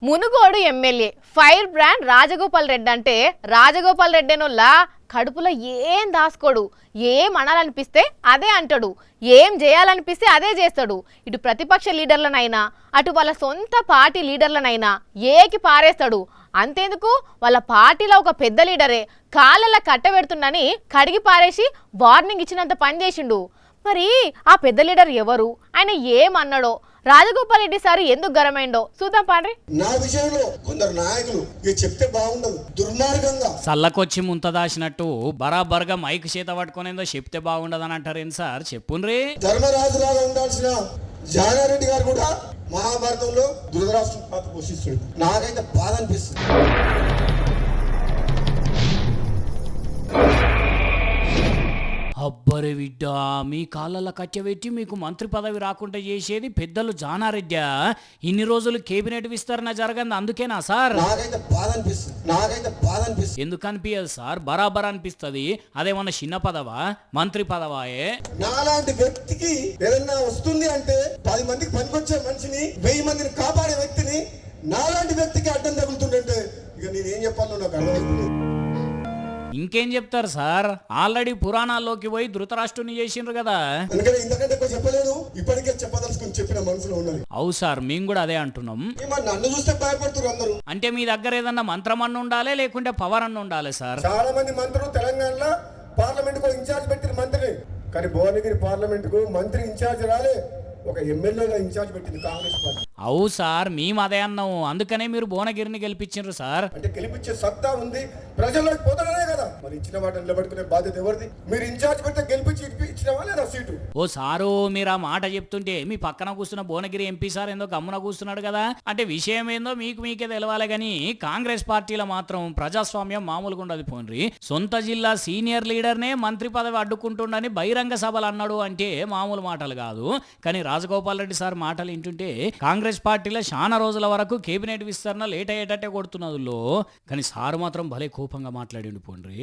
Munugode MLA fire brand Rajagopal Reddy అంటే రాజగోపాల్ రెడ్డినోళ్ళ కడుపులో ఏం దాసుకోడు. ఏం అనాలనిపిస్తే అదే అంటాడు, ఏం చేయాలనిపిస్తే అదే చేస్తాడు. ఇటు ప్రతిపక్ష లీడర్లనైనా అటు వాళ్ళ సొంత పార్టీ లీడర్లనైనా ఏకి పారేస్తాడు. అంతేందుకు వాళ్ళ పార్టీలో ఒక పెద్ద లీడరే కాళ్ళలా కట్టబెడుతుండని కడిగి పారేసి వార్నింగ్ ఇచ్చినంత పని చేసిండు. మరి ఆ పెద్ద లీడర్ ఎవరు, ఆయన ఏమన్నాడో, రాజగోపాల్ రెడ్డి సార్ ఎందుకు గరమైండో చూద్దాం పాండ్రి. నా విషయంలో కొందరు నాయకులు చెప్తే బాగుండదు, దుర్మార్గంగా సల్లకొచ్చి ముంత దాచినట్టు బరాబర్గా మైక్ చేత పట్టుకునేందో చెప్తే బాగుండదు అని అంటారేం సార్? చెప్పుండ్రి. ధర్మరాజులాగా ఉండాల్సిన జానారెడ్డి గారు కూడా మహాభారతంలో ధృతరాష్ట్రం పాత్ర పోషిస్తాడు. నాకైతే బాధ అనిపిస్తుంది. అబ్బరే విడ్డా, మీ కాళ్ళ కచ్చబెట్టి మీకు మంత్రి పదవి రాకుండా చేసేది పెద్దలు జానారెడ్డా? ఇన్ని రోజులు కేబినెట్ విస్తరణ జరగంది అందుకేనా సార్? నాకైతే బాధ అనిపిస్తుంది. ఎందుకు అనిపించదు సార్? బరాబర్ అనిపిస్తుంది. అదేమన్నా చిన్న పదవా, మంత్రి పదవాయే? నాలాంటి వ్యక్తికి ఏదన్నా వస్తుంది అంటే 10 మందికి పనికొచ్చే మనిషిని, 1000 మందిని కాపాడే వ్యక్తిని నాలాంటి వ్యక్తికి అడ్డం తగులుతుందంటే ఇక నేనేం చెప్పాలో నాకు అర్థమైంది. ఇంకేం చెప్తారు సార్? ఆల్రెడీ పురాణాల్లోకి పోయి ధృతరాష్ట్రుని చేసిండ్రు కదా. అందుకని ఇంతకంటే ఎక్కువ చెప్పలేదు, ఇప్పటికే చెప్పదలుచుకుని చెప్పిన మనసులో ఉన్నది. అవు సార్, మేము కూడా అదే అంటున్నాం. నన్ను చూస్తే భయపడుతున్నారు అందరూ. అంటే మీ దగ్గర ఏదన్నా మంత్రం అన్న ఉండాలి, లేకుంటే పవర్ అన్న ఉండాలి సార్. చాలా మంది మంత్రులు తెలంగాణలో పార్లమెంట్ కు ఇన్ఛార్జ్ పెట్టిన మంత్రిని, కానీ భువనగిరి పార్లమెంట్ కు మంత్రి ఇన్ఛార్జ్ రాలే, ఒక ఎమ్మెల్యేగా ఇన్ఛార్జ్ పెట్టింది కాంగ్రెస్ పార్టీ. అవు సార్, మేము అదే అన్నాము. అందుకనే మీరు భువనగిరిని గెలిపించారు సార్. అంటే గెలిపించే సత్తా ఉంది, ప్రజల్లోకి పోతానే కదా. మరి ఇచ్చిన మాట నిలబెట్టుకునే బాధ్యత ఎవరిది? మీరు ఇన్ఛార్జ్ పెడితే గెలిపించి ఇచ్చినవా లేదా సీటు? ఓ సారు, మీరు ఆ మాట చెప్తుంటే మీ పక్కన కూర్చున్న భువనగిరి ఎంపీ సార్ ఏందో గమ్మున కూర్చున్నాడు కదా. అంటే విషయం ఏందో మీకే తెలవాలి గానీ కాంగ్రెస్ పార్టీలో మాత్రం ప్రజాస్వామ్యం మామూలుగా ఉండదు. పోన్రి, సొంత జిల్లా సీనియర్ లీడర్నే మంత్రి పదవి అడ్డుకుంటుండని బహిరంగ సభలు అన్నాడు అంటే మామూలు మాటలు కాదు. కానీ రాజగోపాల్ రెడ్డి సార్ మాటలు వింటుంటే కాంగ్రెస్ పార్టీలో చాలా రోజుల వరకు కేబినెట్ విస్తరణ లేట్ అయ్యేటట్టే కొడుతున్నదిలో, కానీ సారు మాత్రం భలే కోపంగా మాట్లాడిండు పోండ్రి.